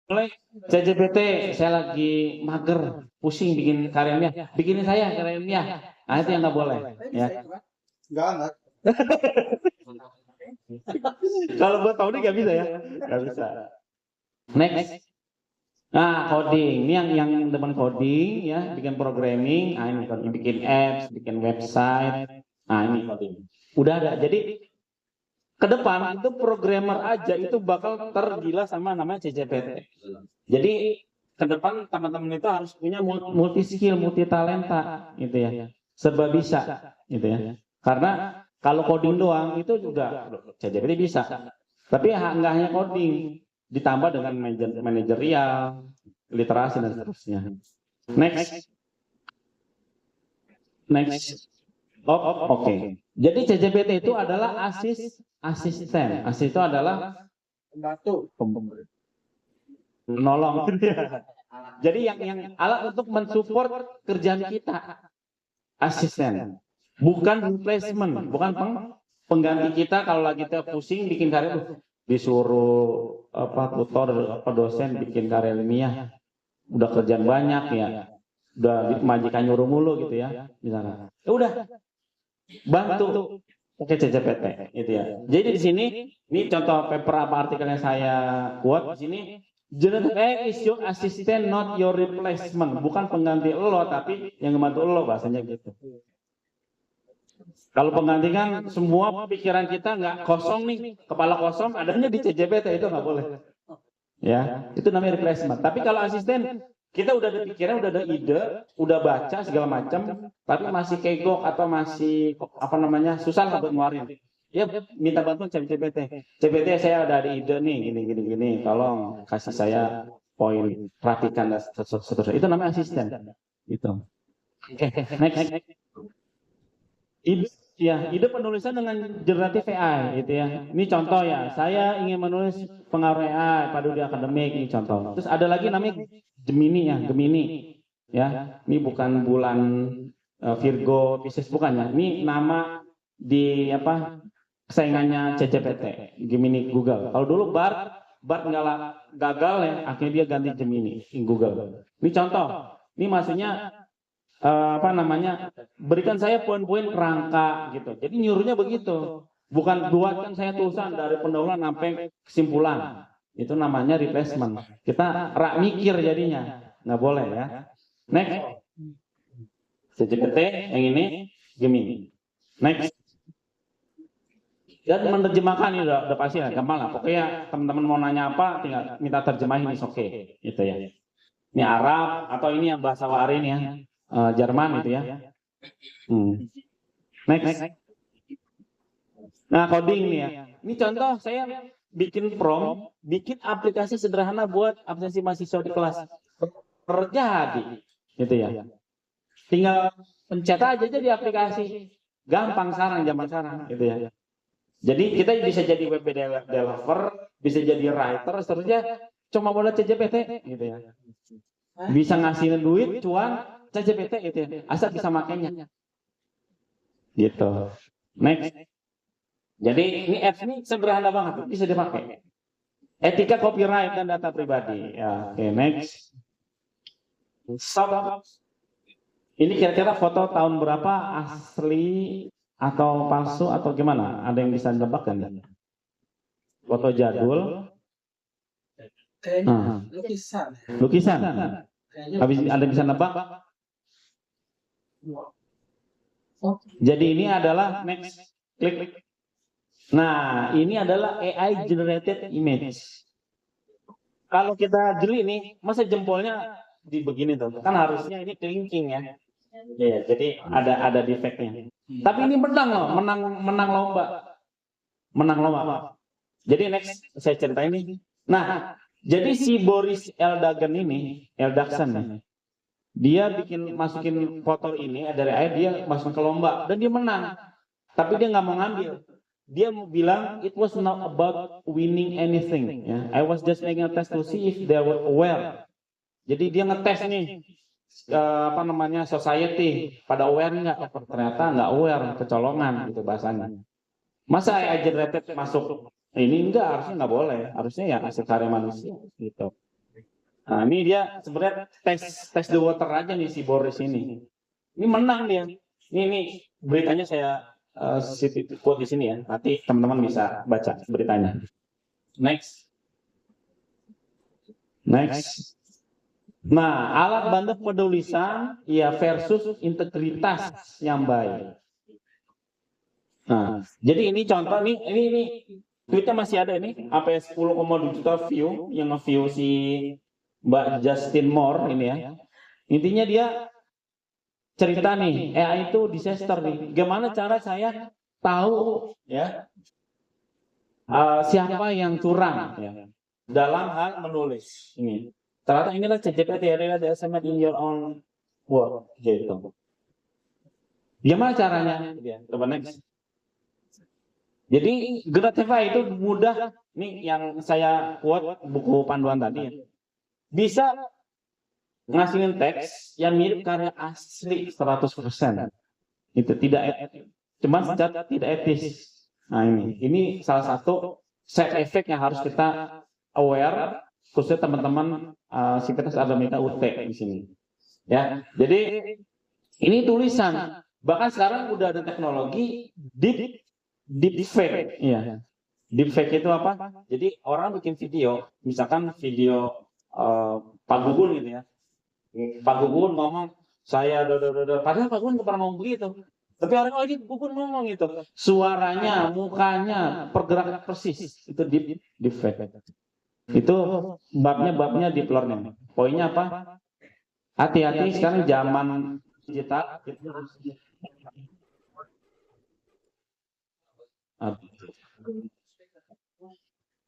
mulai ChatGPT, saya lagi mager, pusing bikin karyanya, bikinin saya karyanya. Nah, itu yang nggak boleh. Ya. Enggak. Kalau buat tahu nggak bisa ya, nggak bisa. Next. Nah, coding. Ini yang teman coding ya, bikin programming, nah ini coding, bikin apps, bikin website. Nah, ini coding. Udah ada. Jadi ke depan itu programmer aja itu bakal tergila sama namanya ChatGPT. Jadi ke depan teman-teman itu harus punya multi skill, multi talenta gitu ya. Serba bisa gitu ya. Karena kalau coding doang itu juga ChatGPT bisa. Tapi nggak hanya coding, ditambah dengan manajerial, literasi dan seterusnya. Next. Oke. Jadi ChatGPT itu adalah asisten. Asisten itu adalah Pembantu. menolong. Jadi yang alat untuk mensupport kerjaan kita. Asisten. Bukan replacement, bukan pengganti kita kalau lagi kita pusing bikin karya disuruh tutor dosen bikin karya ilmiah udah kerjaan banyak ya udah majikan nyuruh mulu gitu ya misalnya ya udah bantu pakai ChatGPT gitu ya. Jadi di sini ini contoh paper apa artikelnya saya buat di sini. Generative AI is your assistant, not your replacement. Bukan pengganti lo, tapi yang membantu lo bahasanya gitu. Kalau pengganti kan semua pikiran kita nggak kosong nih, kepala kosong, adanya di ChatGPT itu nggak boleh. Ya, itu namanya replacement. Tapi kalau asisten kita udah ada pikiran, udah ada ide, udah baca segala macam, tapi masih kegok atau masih susah lah buat ngeluarin. Ya minta bantuan ChatGPT. ChatGPT saya udah ada ide nih, gini, tolong kasih saya poin, rapikan dan seterusnya. Itu namanya asisten. Itu. Oke, next. Ide penulisan dengan generatif AI gitu ya. Ini contoh ya. Saya ingin menulis pengaruh AI pada dunia akademik ini contoh. Terus ada lagi namanya Gemini ya, Gemini. Ya, ini bukan bulan Virgo, Pisces bukan ya. Ini nama di saingannya ChatGPT, Gemini Google. Kalau dulu Bart nggak gagal ya, akhirnya dia ganti Gemini Google. Ini contoh. Ini maksudnya berikan saya poin-poin kerangka gitu. Jadi nyuruhnya begitu. Bukan buatkan saya tulisan dari pendahuluan sampai kesimpulan. Itu namanya replacement. Kita mikir jadinya. Nggak boleh ya. Next. ChatGPT yang ini Gemini. Next. Dan menerjemahkan ini udah pasti lah, gampang lah. Pokoknya teman-teman mau nanya apa, tinggal minta terjemahin is oke. Gitu ya. Ini Arab atau ini yang bahasa Warin ya. Jerman itu ya. Next. Nah, coding nih ya. Ini contoh saya bikin prompt, bikin aplikasi sederhana buat absensi mahasiswa di kelas. Terjadi. Gitu ya. Tinggal pencet aja di aplikasi. Gampang zaman sekarang gitu ya. Jadi kita bisa jadi web developer, bisa jadi writer, seterusnya cuma modal ChatGPT gitu ya. Bisa ngasihin duit, cuan, ChatGPT gitu ya. Asal bisa makainya. Gitu. Next. Jadi ini apps ini sederhana banget, bisa dipakai. Etika copyright dan data pribadi. Ya, oke, next. Ini kira-kira foto tahun berapa, asli atau palsu atau gimana? Ada yang bisa nebak kan? Foto jadul. Lukisan. Habis ada bisa nebak? Jadi ini adalah next, klik. Nah, ini adalah AI generated image. Kalau kita jeli nih, masa jempolnya di begini tuh? Kan harusnya ini kelingking ya. Iya, jadi ada defeknya. Tapi ini menang loh, menang lomba. Menang lomba. Jadi next saya ceritain ini. Nah, jadi si Boris Eldagsen nih. Dia masukin foto ini dari AI, dia masukin ke lomba dan dia menang. Tapi dia nggak mau ngambil. Dia mau bilang it was not about winning anything. Ya. I was just making a test to see if they were aware. Jadi dia ngetes nih society pada aware nggak? Ternyata nggak aware, kecolongan gitu bahasanya. Masa AI generated masuk ini enggak, harusnya nggak boleh. Harusnya ya hasil karya manusia gitu. Nah, ini dia sebenarnya tes the water aja nih si Boris ini. Ini menang dia. Ini beritanya saya quote di sini ya. Nanti teman-teman bisa baca beritanya. Next. Nah, alat bantu penulisan ya versus integritas yang baik. Nah, jadi ini contoh nih, ini tweetnya masih ada ini, sampai 10,2 juta view yang nge-view si Mbak Justin Moore ini ya. Intinya dia cerita nih, AI itu disaster nih. Gimana cara saya tahu ya siapa yang curang ya, dalam hal menulis ini. Ternyata inilah ChatGPT, adalah the estimate in your own work gitu. Gimana caranya? Coba next. Jadi Gratify itu mudah, nih yang saya quote buku panduan tadi ya. Bisa ngasilin teks yang mirip karya asli 100%. Itu tidak cuma secara tidak etis. Nah ini salah satu side effect yang harus kita aware, khususnya teman-teman Sivitas Akademika UT di sini. Ya, jadi ini tulisan. Bahkan sekarang udah ada teknologi deepfake. Iya. Deepfake itu apa? Jadi orang bikin video, misalkan video Pak Gugun gitu ya. Pak Gugun ngomong saya padahal Pak Gugun nggak pernah ngomong begitu. Tapi orang lagi Gugun ngomong gitu. Suaranya, mukanya, pergerakan persis itu deepfake. Itu babnya deep learning. Poinnya apa? Hati-hati sekarang zaman digital.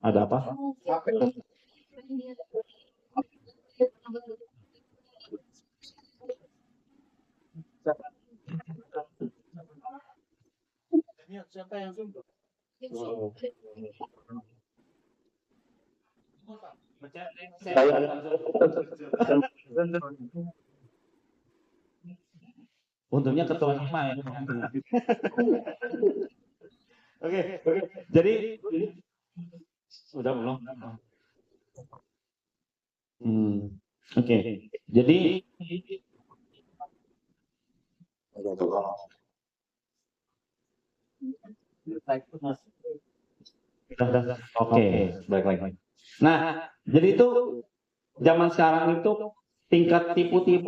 Ada apa? Siapa yang zoom? Untungnya ketua hima ya. Oke. Jadi sudah belum? Oke. Jadi Oke, baik. Nah, jadi itu zaman sekarang itu tingkat tipu-tipu